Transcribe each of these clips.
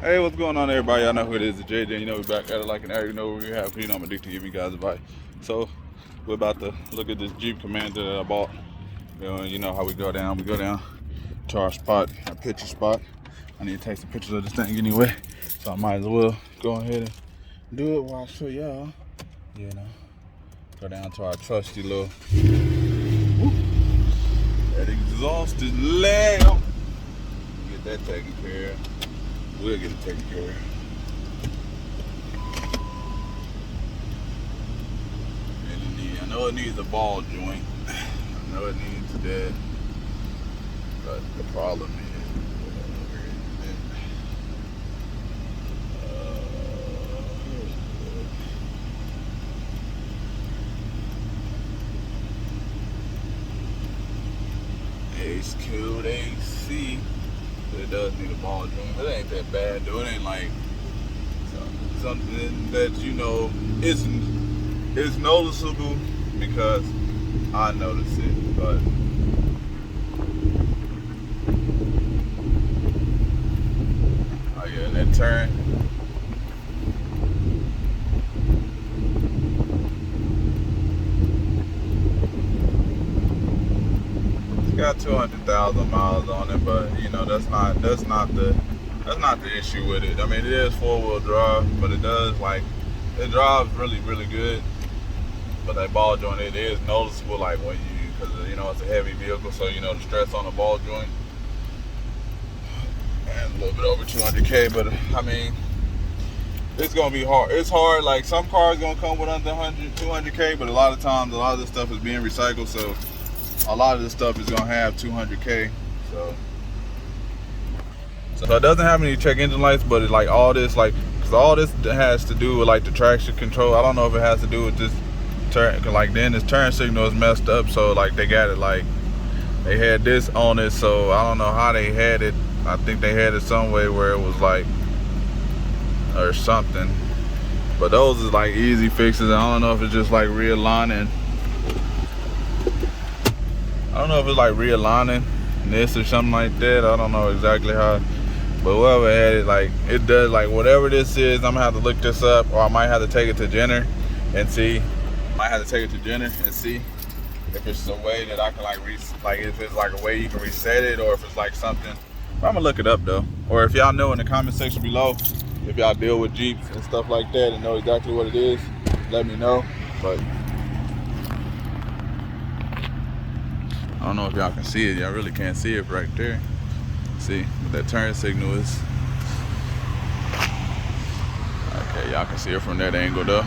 Hey, what's going on, everybody? Y'all know who it is, it's JJ. You know, we back at it like an hour. You know what we have. You know, I'm addicted to give you guys advice. So, we're about to look at this Jeep Commander that I bought. You know how we go down. We go down to our spot, our picture spot. I need to take some pictures of this thing anyway. So, I might as well go ahead and do it while I show y'all. You know, go down to our trusty little. Whoop, that exhaust is loud. Get that taken care of. We'll get it taken care of. I know it needs a ball joint. I know it needs that. But the problem is, it's cool AC. But it does need a ball joint. It ain't that bad though. It ain't like something that, you know, it's noticeable because I notice it. But oh yeah, and that turn. Got 200,000 miles on it, but you know that's not the issue with it. I mean, it is 4-wheel drive, but it drives really good. But that ball joint, it is noticeable, like when because you know it's a heavy vehicle, so you know the stress on the ball joint, and a little bit over 200K. But I mean, it's gonna be hard. It's hard. Like some cars gonna come with under 200K, but a lot of times, a lot of this stuff is being recycled, so a lot of this stuff is gonna have 200K. So it doesn't have any check engine lights, but it, like all this, like, cause all this has to do with like the traction control. I don't know if it has to do with this turn, like then this turn signal is messed up. So like they got it, like they had this on it. So I don't know how they had it. I think they had it some way where it was like, or something. But those is like easy fixes. I don't know if it's just like realigning. I don't know if it's like realigning this or something like that. I don't know exactly how, but whoever had it, like it does, like whatever this is, I'm gonna have to look this up, or I might have to take it to Jenner and see. If it's a way that I can like if it's like a way you can reset it, or if it's like something. But I'm gonna look it up though, or if y'all know in the comment section below, if y'all deal with Jeeps and stuff like that and know exactly what it is, let me know. But I don't know if y'all can see it. Y'all really can't see it right there. See what that turn signal is. Okay, y'all can see it from that angle though.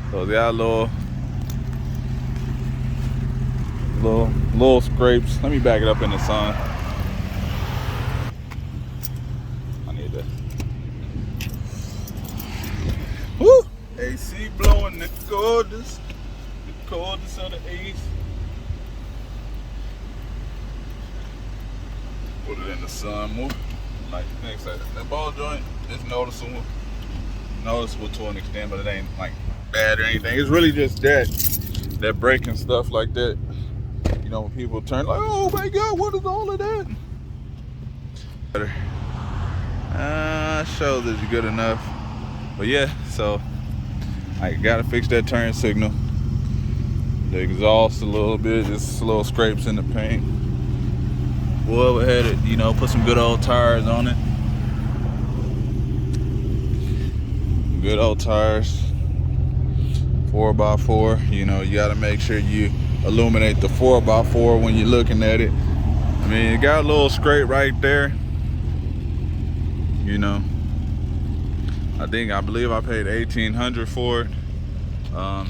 So they got little scrapes. Let me back it up in the sun. I need that. Woo! AC blowing the coldest. Coldest of the ace. Put it in the sun more. Like next side. That ball joint is noticeable to an extent, but it ain't like bad or anything. It's really just that braking stuff like that. You know, when people turn like, oh my God, what is all of that? Shows is good enough. But yeah, so I gotta fix that turn signal. The exhaust a little bit, just little scrapes in the paint. Whoever had it, you know, put some good old tires on it. Good old tires, 4x4. You know, you gotta make sure you illuminate the 4x4 when you're looking at it. I mean, it got a little scrape right there. You know, I believe I paid $1,800 for it.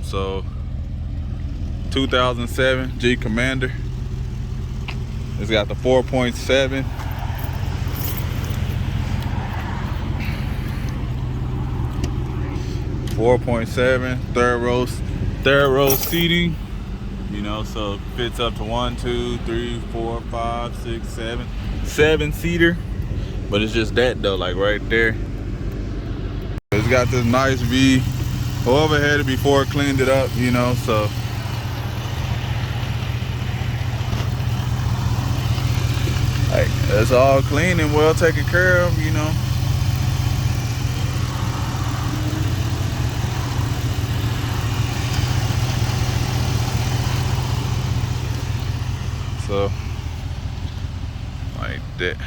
So 2007 Jeep Commander. It's got the 4.7. Third row seating. You know, so it fits up to 1, 2, 3, 4, 5, 6, 7. 7-seater. But it's just that though, like right there. It's got this nice V. Whoever had it before cleaned it up, you know, so like it's all clean and well taken care of, you know. So, like that.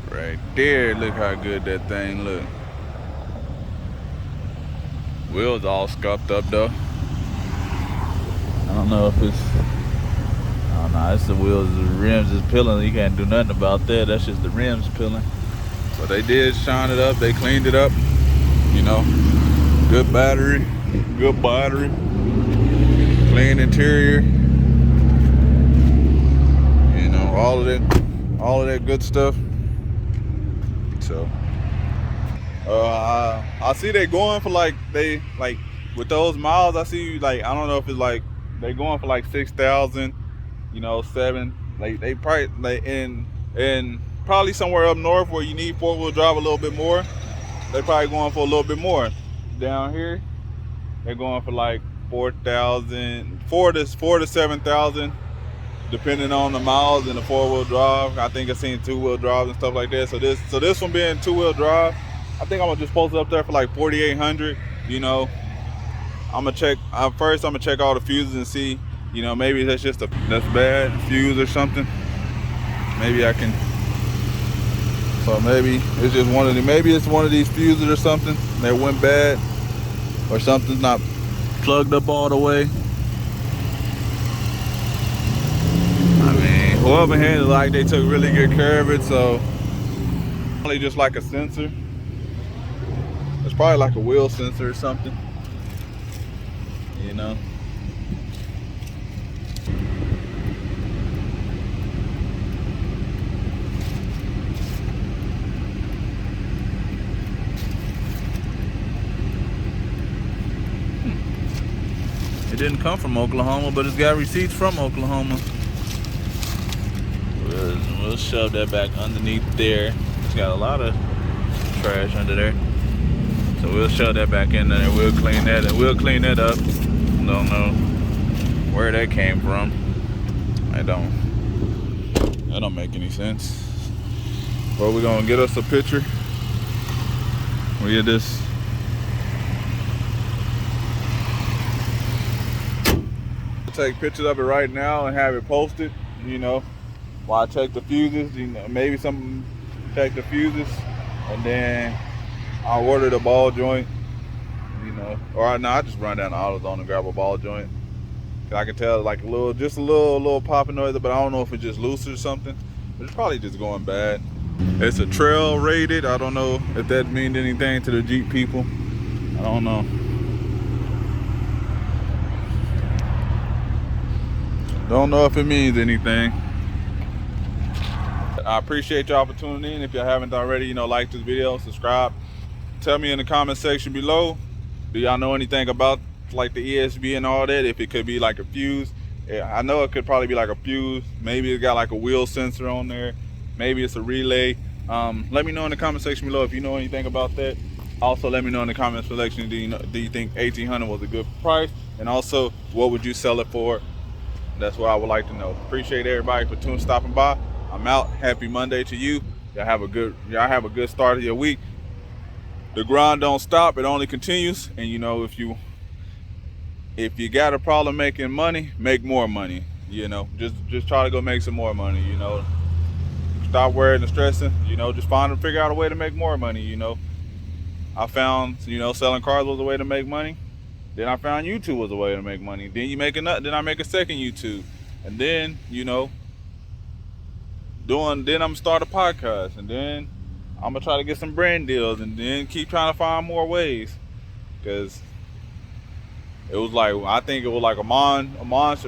Right there, look how good that thing look. Wheels all scuffed up though. I don't know if it's, I don't know, it's the wheels, the rims is peeling. You can't do nothing about that. That's just the rims peeling. But they did shine it up, they cleaned it up, you know. Good battery, clean interior. You know, all of that good stuff. So I see they going for like with those miles. I see like, I don't know if it's like they going for like 6,000, you know, 7. Like they probably like in probably somewhere up north where you need 4-wheel drive a little bit more. They probably going for a little bit more. Down here, they're going for like 4,000, 4 to 7,000. Depending on the miles and the 4-wheel drive. I think I've seen 2-wheel drive and stuff like that. So this one being 2-wheel drive, I think I'm gonna just post it up there for like 4,800. You know, I'm gonna check first. I'm gonna check all the fuses and see, you know, maybe that's just that's bad fuse or something. Maybe I can. So maybe it's just maybe it's one of these fuses or something that went bad, or something's not plugged up all the way. Whoever handled it, like, they took really good care of it. So probably just like a sensor. It's probably like a wheel sensor or something, you know. It didn't come from Oklahoma, but it's got receipts from Oklahoma. We'll shove that back underneath there. It's got a lot of trash under there, so we'll shove that back in there and we'll clean that up. Don't know where that came from. That don't make any sense. But we're gonna get us a picture. We get this. Take pictures of it right now and have it posted, you know. While I check the fuses, you know, maybe check the fuses, and then I'll order the ball joint, you know. Or no, I just run down to AutoZone and grab a ball joint. I can tell like just a little popping noise, but I don't know if it's just loose or something. But it's probably just going bad. It's a trail rated. I don't know if that means anything to the Jeep people. I don't know. Don't know if it means anything. I appreciate y'all for tuning in. If you haven't already, you know, like this video, subscribe. Tell me in the comment section below, do y'all know anything about like the ESB and all that? If it could be like a fuse. Yeah, I know it could probably be like a fuse. Maybe it's got like a wheel sensor on there. Maybe it's a relay. Let me know in the comment section below if you know anything about that. Also, let me know in the comment section, do you think 1,800 was a good price? And also, what would you sell it for? That's what I would like to know. Appreciate everybody for stopping by. I'm out. Happy Monday to you. Y'all have a good start of your week. The grind don't stop, it only continues. And you know, if you got a problem making money, make more money. You know, just try to go make some more money, you know. Stop worrying and stressing, you know, just figure out a way to make more money, you know. I found, you know, selling cars was a way to make money. Then I found YouTube was a way to make money. Then then I make a second YouTube. And then, you know, then I'm gonna start a podcast, and then I'm gonna try to get some brand deals, and then keep trying to find more ways. Because it was like, I think it was like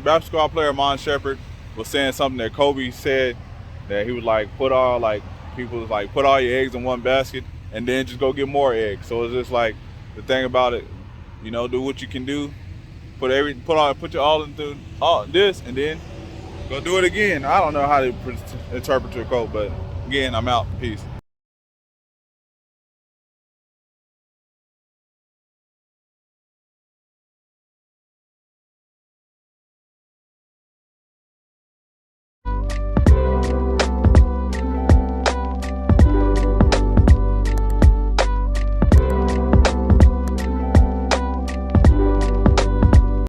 basketball player Amon Shepard was saying something that Kobe said, that he was like, put all your eggs in one basket and then just go get more eggs. So it's just like, the thing about it, you know, do what you can do, put your all into this, and then go do it again. I don't know how to interpret your quote, but again, I'm out. Peace.